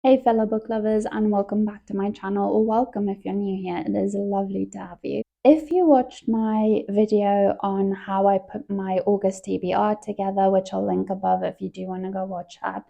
Hey fellow book lovers, and welcome back to my channel, or welcome if you're new here. It is lovely to have you. If you watched my video on how I put my August TBR together, which I'll link above if you do want to go watch that,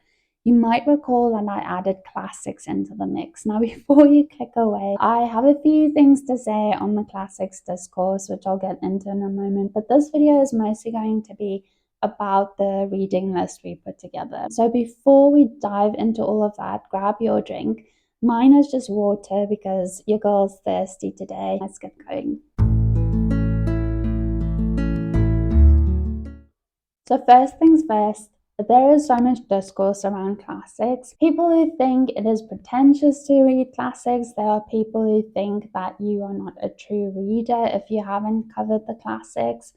you might recall that I added classics into the mix. Now before you click away, I have a few things to say on the classics discourse, which I'll get into in a moment, but this video is mostly going to be about the reading list we put together. So before we dive into all of that, grab your drink. Mine is just water because your girl's thirsty today. Let's get going. So first things first, there is so much discourse around classics. People who think it is pretentious to read classics. There are people who think that you are not a true reader if you haven't covered the classics.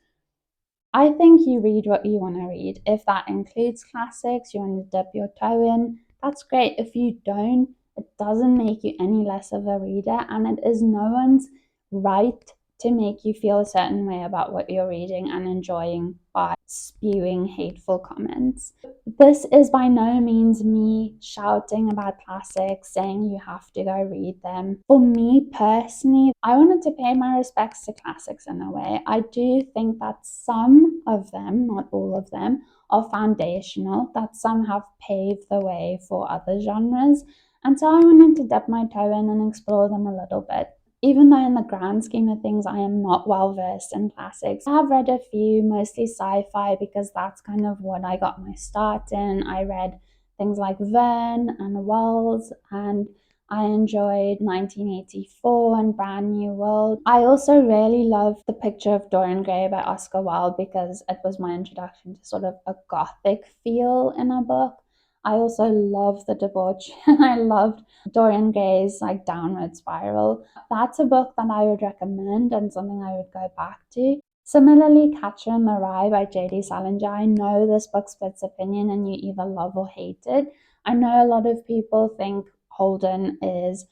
I think you read what you want to read. If that includes classics, you want to dip your toe in, that's great. If you don't, it doesn't make you any less of a reader, and it is no one's right to make you feel a certain way about what you're reading and enjoying by spewing hateful comments. This is by no means me shouting about classics, saying you have to go read them. For me personally, I wanted to pay my respects to classics in a way. I do think that some of them, not all of them, are foundational, that some have paved the way for other genres. And so I wanted to dip my toe in and explore them a little bit. Even though in the grand scheme of things, I am not well versed in classics. I have read a few, mostly sci-fi, because that's kind of what I got my start in. I read things like Verne and Wells, and I enjoyed 1984 and Brand New World. I also really love The Picture of Dorian Gray by Oscar Wilde because it was my introduction to sort of a gothic feel in a book. I also love the debauch and I loved Dorian Gray's like downward spiral. That's a book that I would recommend and something I would go back to. Similarly, Catcher in the Rye by J.D. Salinger. I know this book splits opinion and you either love or hate it. I know a lot of people think Holden is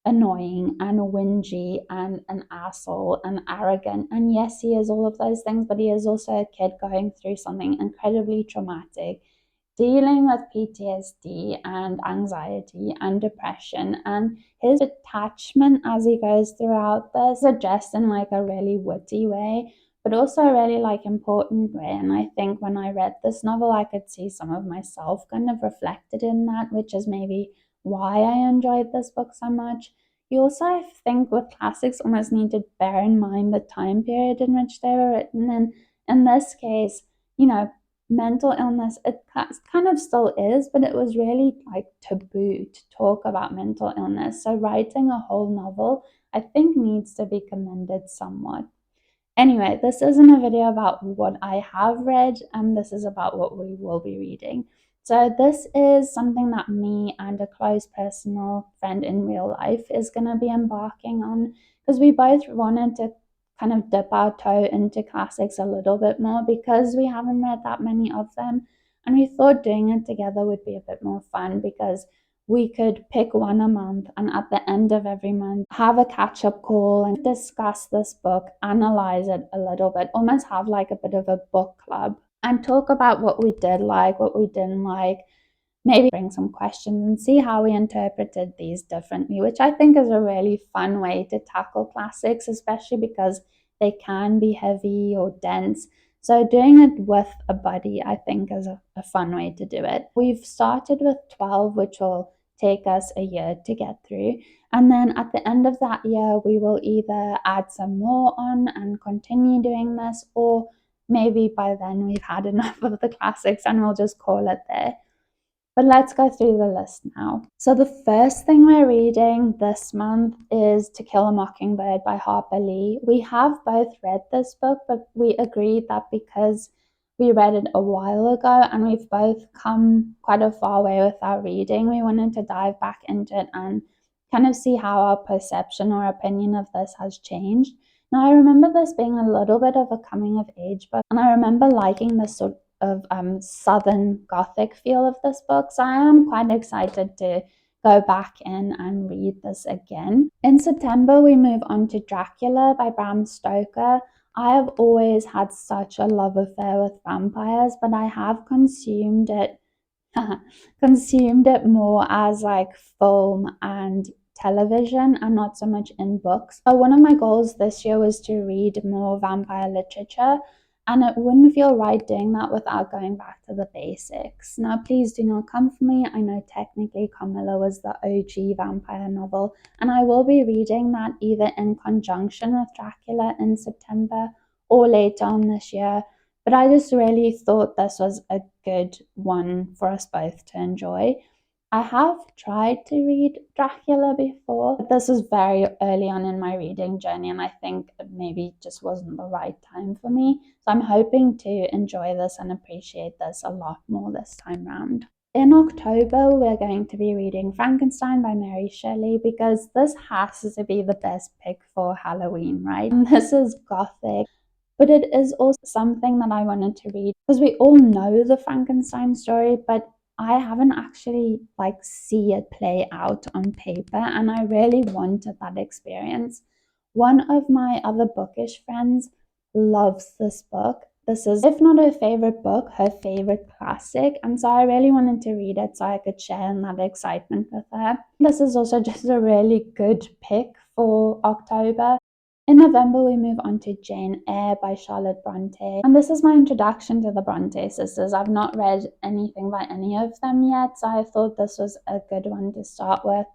annoying and whingy and an asshole and arrogant. And yes, he is all of those things, but he is also a kid going through something incredibly traumatic, dealing with PTSD and anxiety and depression, and his detachment as he goes throughout this suggests in like a really witty way, but also a really like important way. And I think when I read this novel, I could see some of myself kind of reflected in that, which is maybe why I enjoyed this book so much. You also, I think, with classics, almost need to bear in mind the time period in which they were written. And in this case, mental illness, it kind of still is, but it was really like taboo to talk about mental illness. So writing a whole novel, I think, needs to be commended somewhat. Anyway, this isn't a video about what I have read, and this is about what we will be reading. So this is something that me and a close personal friend in real life is going to be embarking on, because we both wanted to kind of dip our toe into classics a little bit more because we haven't read that many of them. And we thought doing it together would be a bit more fun because we could pick one a month and at the end of every month have a catch-up call and discuss this book, analyze it a little bit, almost have like a bit of a book club and talk about what we did like, what we didn't like, maybe bring some questions and see how we interpreted these differently, which I think is a really fun way to tackle classics, especially because they can be heavy or dense. So doing it with a buddy, I think, is a fun way to do it. We've started with 12, which will take us a year to get through. And then at the end of that year, we will either add some more on and continue doing this, or maybe by then we've had enough of the classics and we'll just call it there. But let's go through the list now. So the first thing we're reading this month is To Kill a Mockingbird by Harper Lee. We have both read this book, but we agreed that because we read it a while ago and we've both come quite a far way with our reading, we wanted to dive back into it and kind of see how our perception or opinion of this has changed. Now, I remember this being a little bit of a coming of age book, and I remember liking this sort of southern gothic feel of this book. So I am quite excited to go back in and read this again. In September, we move on to Dracula by Bram Stoker. I have always had such a love affair with vampires, but I have consumed it consumed it more as like film and television and not so much in books. So one of my goals this year was to read more vampire literature, and it wouldn't feel right doing that without going back to the basics. Now, please do not come for me. I know technically Camilla was the OG vampire novel, and I will be reading that either in conjunction with Dracula in September or later on this year. But I just really thought this was a good one for us both to enjoy. I have tried to read Dracula before, but this was very early on in my reading journey, and I think it maybe just wasn't the right time for me. So I'm hoping to enjoy this and appreciate this a lot more this time round. In October, we're going to be reading Frankenstein by Mary Shelley because this has to be the best pick for Halloween, right? And this is gothic, but it is also something that I wanted to read because we all know the Frankenstein story, but I haven't actually like see it play out on paper, and I really wanted that experience. One of my other bookish friends loves this book. This is, if not her favorite book, her favorite classic, and so I really wanted to read it so I could share in that excitement with her. This is also just a really good pick for October. In November, we move on to Jane Eyre by Charlotte Brontë. And this is my introduction to the Brontë sisters. I've not read anything by any of them yet, so I thought this was a good one to start with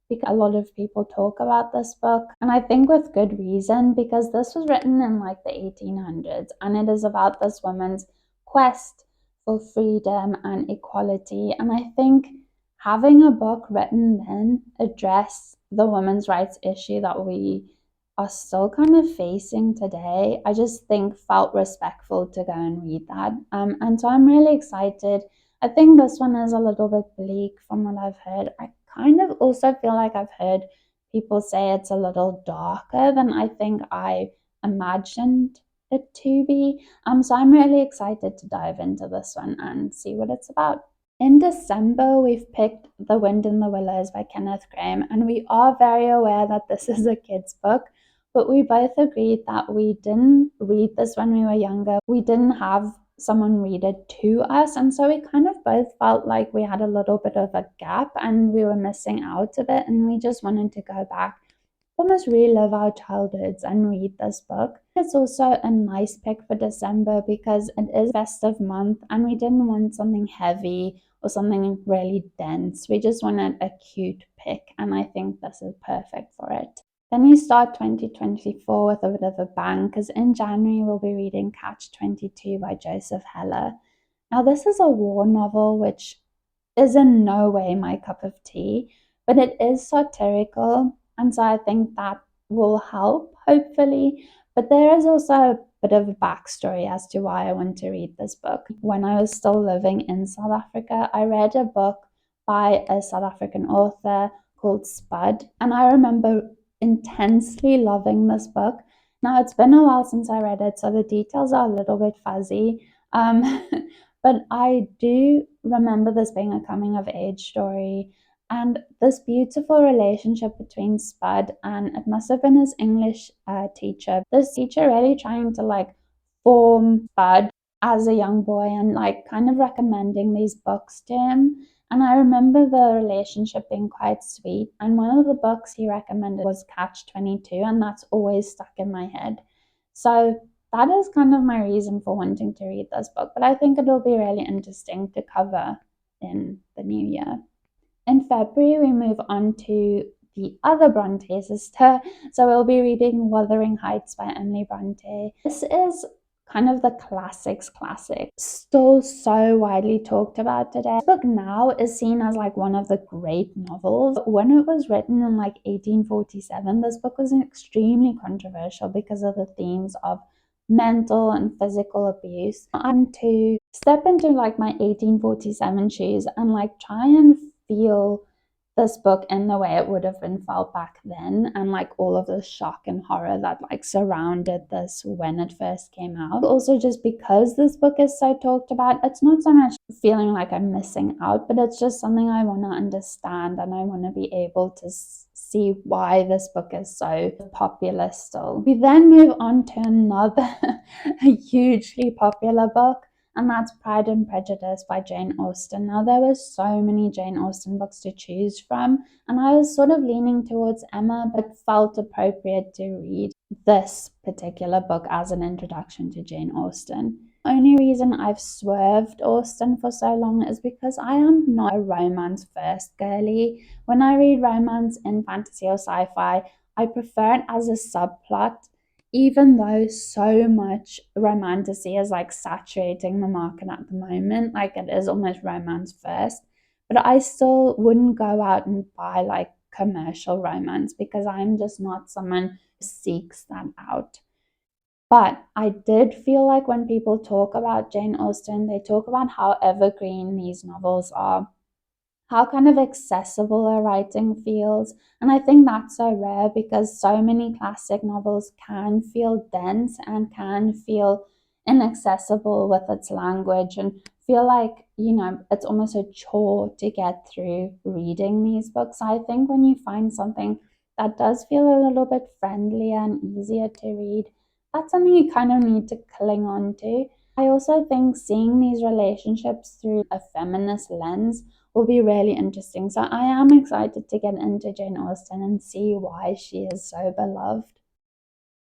because a lot of people talk about this book. And I think with good reason, because this was written in like the 1800s, and it is about this woman's quest for freedom and equality. And I think having a book written then address the women's rights issue that we are still kind of facing today, I just think felt respectful to go and read that. And so I'm really excited. I think this one is a little bit bleak from what I've heard. I kind of also feel like I've heard people say it's a little darker than I think I imagined it to be. So I'm really excited to dive into this one and see what it's about. In December, we've picked The Wind in the Willows by Kenneth Grahame, and we are very aware that this is a kid's book, but we both agreed that we didn't read this when we were younger. We didn't have someone read it to us, and so we kind of both felt like we had a little bit of a gap and we were missing out a bit, and we just wanted to go back, almost relive our childhoods and read this book. It's also a nice pick for December because it is festive month and we didn't want something heavy or something really dense. We just wanted a cute pick, and I think this is perfect for it. Then we start 2024 with a bit of a bang because in January we'll be reading Catch 22 by Joseph Heller. Now, this is a war novel which is in no way my cup of tea, but it is satirical, and so I think that will help, hopefully. But there is also a bit of a backstory as to why I want to read this book. When I was still living in South Africa, I read a book by a South African author called Spud, and I remember intensely loving this book. Now, it's been a while since I read it, so the details are a little bit fuzzy. But I do remember this being a coming of age story and this beautiful relationship between Spud and it must have been his English teacher. This teacher really trying to like form Spud as a young boy and like kind of recommending these books to him. And I remember the relationship being quite sweet. And one of the books he recommended was Catch 22, and that's always stuck in my head. So that is kind of my reason for wanting to read this book, but I think it'll be really interesting to cover in the new year. In February, we move on to the other Brontë sister, so we'll be reading Wuthering Heights by Emily Brontë. This is kind of the classics classic, still so widely talked about today. This book now is seen as like one of the great novels. When it was written in like 1847, this book was extremely controversial because of the themes of mental and physical abuse. And to step into like my 1847 shoes and like try and feel this book in the way it would have been felt back then, and like all of the shock and horror that like surrounded this when it first came out. Also, just because this book is so talked about, it's not so much feeling like I'm missing out, but it's just something I want to understand and I want to be able to see why this book is so popular still. We then move on to another hugely popular book, and that's Pride and Prejudice by Jane Austen. Now, there were so many Jane Austen books to choose from, and I was sort of leaning towards Emma, but felt appropriate to read this particular book as an introduction to Jane Austen. The only reason I've swerved Austen for so long is because I am not a romance first girly. When I read romance in fantasy or sci-fi, I prefer it as a subplot, even though so much romantasy is like saturating the market at the moment, like it is almost romance first. But I still wouldn't go out and buy like commercial romance because I'm just not someone who seeks that out. But I did feel like when people talk about Jane Austen, they talk about how evergreen these novels are, how kind of accessible her writing feels. And I think that's so rare because so many classic novels can feel dense and can feel inaccessible with its language and feel like, it's almost a chore to get through reading these books. I think when you find something that does feel a little bit friendlier and easier to read, that's something you kind of need to cling on to. I also think seeing these relationships through a feminist lens will be really interesting. So I am excited to get into Jane Austen and see why she is so beloved.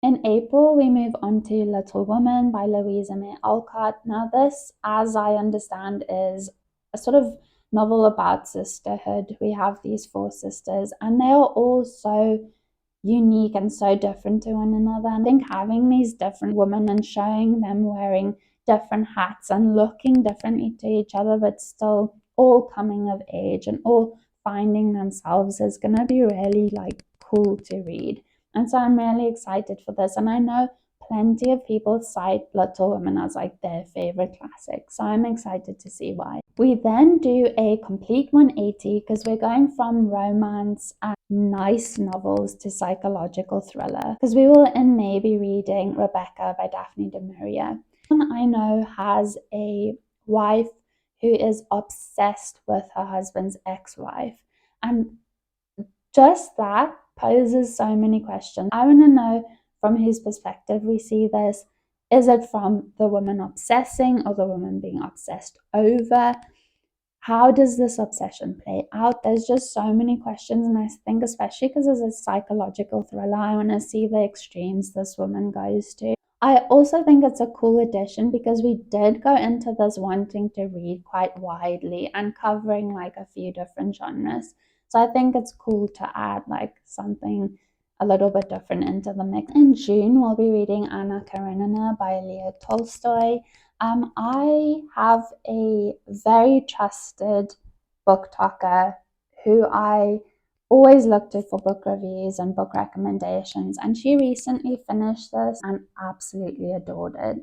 In April, we move on to Little Women by Louisa May Alcott. Now, this, as I understand, is a sort of novel about sisterhood. We have these four sisters, and they are all so unique and so different to one another. And I think having these different women and showing them wearing different hats and looking differently to each other, but still all coming of age and all finding themselves is going to be really like cool to read. And so I'm really excited for this. And I know plenty of people cite Little Women as like their favorite classic. So I'm excited to see why. We then do a complete 180 because we're going from romance and nice novels to psychological thriller. Because we will in May be reading Rebecca by Daphne Du Maurier. I know has a wife who is obsessed with her husband's ex-wife. And just that poses so many questions. I want to know from whose perspective we see this. Is it from the woman obsessing or the woman being obsessed over? How does this obsession play out? There's just so many questions, and I think especially because it's a psychological thriller, I want to see the extremes this woman goes to. I also think it's a cool addition because we did go into this wanting to read quite widely and covering like a few different genres. So I think it's cool to add like something a little bit different into the mix. In June, we'll be reading Anna Karenina by Leo Tolstoy. I have a very trusted book talker who I always look to for book reviews and book recommendations, and she recently finished this and absolutely adored it.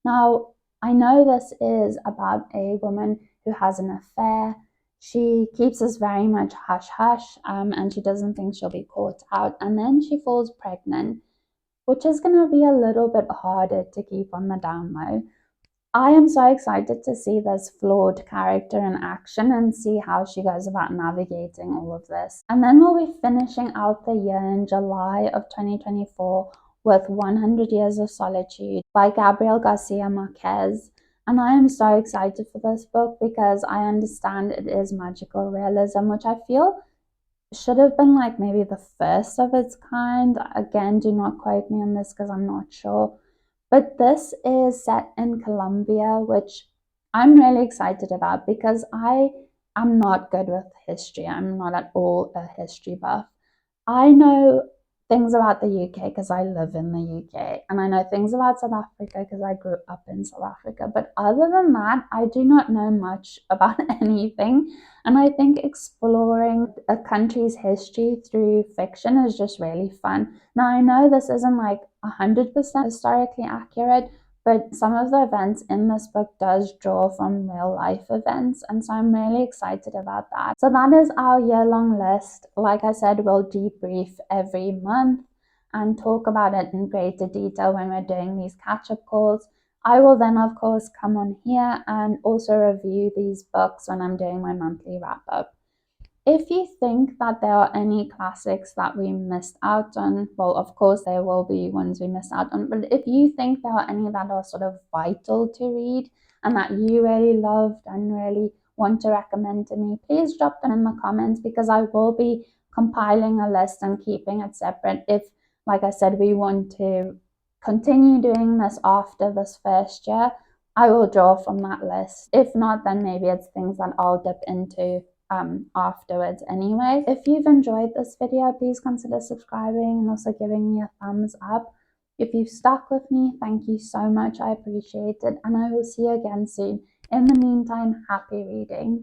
Now, I know this is about a woman who has an affair. She keeps this very much hush hush, and she doesn't think she'll be caught out, and then she falls pregnant, which is going to be a little bit harder to keep on the down low. I am so excited to see this flawed character in action and see how she goes about navigating all of this. And then we'll be finishing out the year in July of 2024 with 100 Years of Solitude by Gabriel García Márquez. And I am so excited for this book because I understand it is magical realism, which I feel should have been like maybe the first of its kind. Again, do not quote me on this because I'm not sure. But this is set in Colombia, which I'm really excited about because I am not good with history. I'm not at all a history buff. I know things about the UK because I live in the UK, and I know things about South Africa because I grew up in South Africa. But other than that, I do not know much about anything. And I think exploring a country's history through fiction is just really fun. Now, I know this isn't like 100% historically accurate, but some of the events in this book does draw from real life events, and so I'm really excited about that. So that is our year-long list. Like I said, we'll debrief every month and talk about it in greater detail when we're doing these catch-up calls. I will then, of course, come on here and also review these books when I'm doing my monthly wrap-up. If you think that there are any classics that we missed out on, well, of course there will be ones we missed out on, but if you think there are any that are sort of vital to read and that you really loved and really want to recommend to me, please drop them in the comments, because I will be compiling a list and keeping it separate if, like I said, we want to continue doing this after this first year. I will draw from that list. If not, then maybe it's things that I'll dip into afterwards anyway. If you've enjoyed this video, please consider subscribing and also giving me a thumbs up. If you've stuck with me, thank you so much. I appreciate it, and I will see you again soon. In the meantime, happy reading.